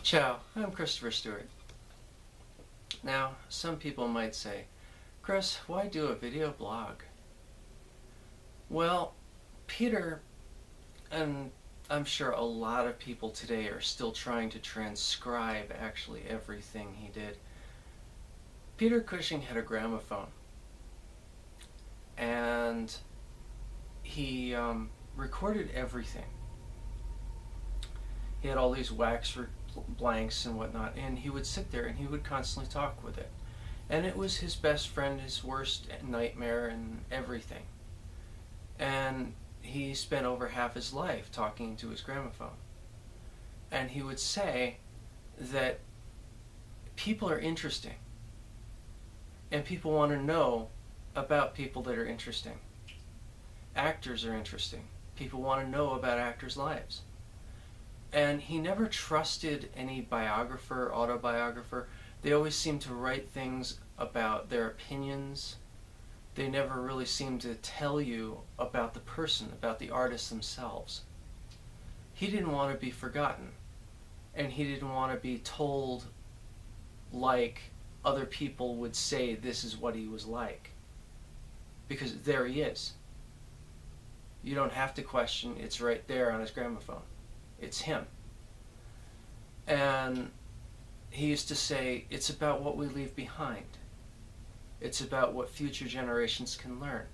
Ciao, I'm Christopher Stewart. Now, some people might say, Chris, why do a video blog? Well, Peter, and I'm sure a lot of people today are still trying to transcribe actually everything he did. Peter Cushing had a gramophone, and he recorded everything. He had all these wax blanks and whatnot, and he would sit there and he would constantly talk with it. And it was his best friend, his worst nightmare, and everything. And he spent over half his life talking to his gramophone. And he would say that people are interesting, and people want to know about people that are interesting. Actors are interesting. People want to know about actors' lives. And he never trusted any biographer, autobiographer. They always seemed to write things about their opinions. They never really seemed to tell you about the person, about the artist themselves. He didn't want to be forgotten. And he didn't want to be told like other people would say this is what he was like. Because there he is. You don't have to question, it's right there on his gramophone. It's him. And he used to say, it's about what we leave behind. It's about what future generations can learn.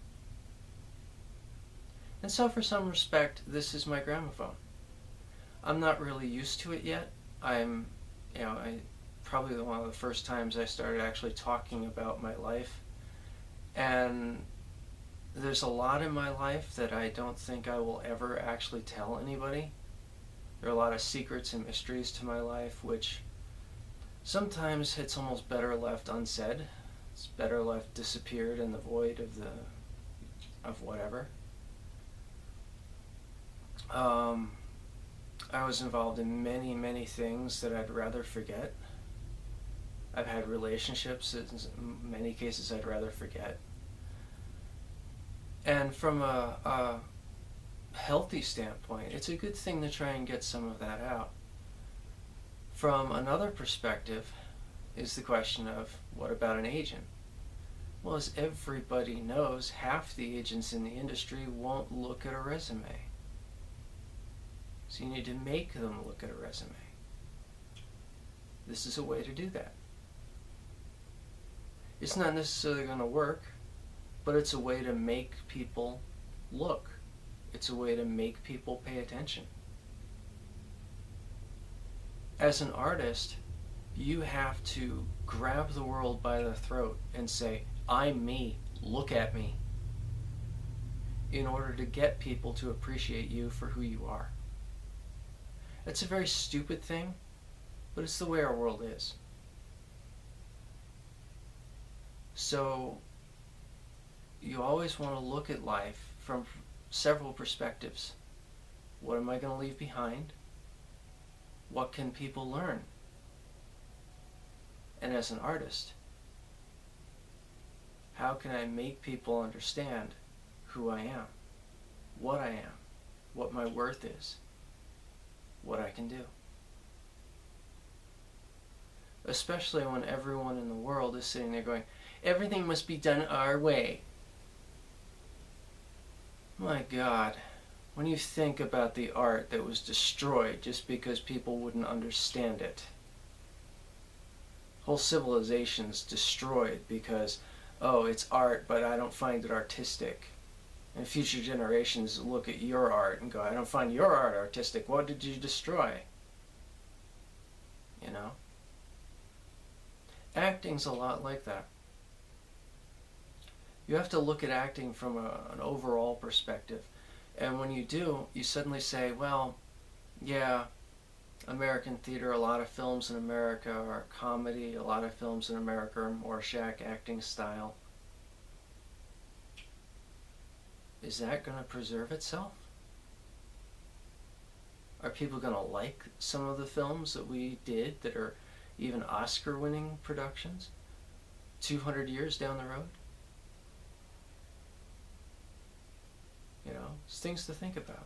And so for some respect, this is my gramophone. I'm not really used to it yet. Probably one of the first times I started actually talking about my life. And there's a lot in my life that I don't think I will ever actually tell anybody. There are a lot of secrets and mysteries to my life, which sometimes it's almost better left unsaid. It's better left disappeared in the void of whatever. I was involved in many, many things that I'd rather forget. I've had relationships in many cases I'd rather forget. And from a healthy standpoint, it's a good thing to try and get some of that out. From another perspective is the question of, what about an agent? Well, as everybody knows, half the agents in the industry won't look at a resume. So you need to make them look at a resume. This is a way to do that. It's not necessarily going to work, but it's a way to make people look. It's a way to make people pay attention. As an artist, you have to grab the world by the throat and say, I'm me, look at me, in order to get people to appreciate you for who you are. It's a very stupid thing, but it's the way our world is. So you always want to look at life from several perspectives. What am I going to leave behind? What can people learn? And as an artist, how can I make people understand who I am, what I am, what my worth is, what I can do? Especially when everyone in the world is sitting there going, everything must be done our way. My God, when you think about the art that was destroyed just because people wouldn't understand it. Whole civilizations destroyed because, oh, it's art, but I don't find it artistic. And future generations look at your art and go, I don't find your art artistic. What did you destroy? You know? Acting's a lot like that. You have to look at acting from an overall perspective. And when you do, you suddenly say, well, yeah, American theater, a lot of films in America are comedy, a lot of films in America are more shack acting style. Is that going to preserve itself? Are people going to like some of the films that we did that are even Oscar-winning productions 200 years down the road? You know, it's things to think about.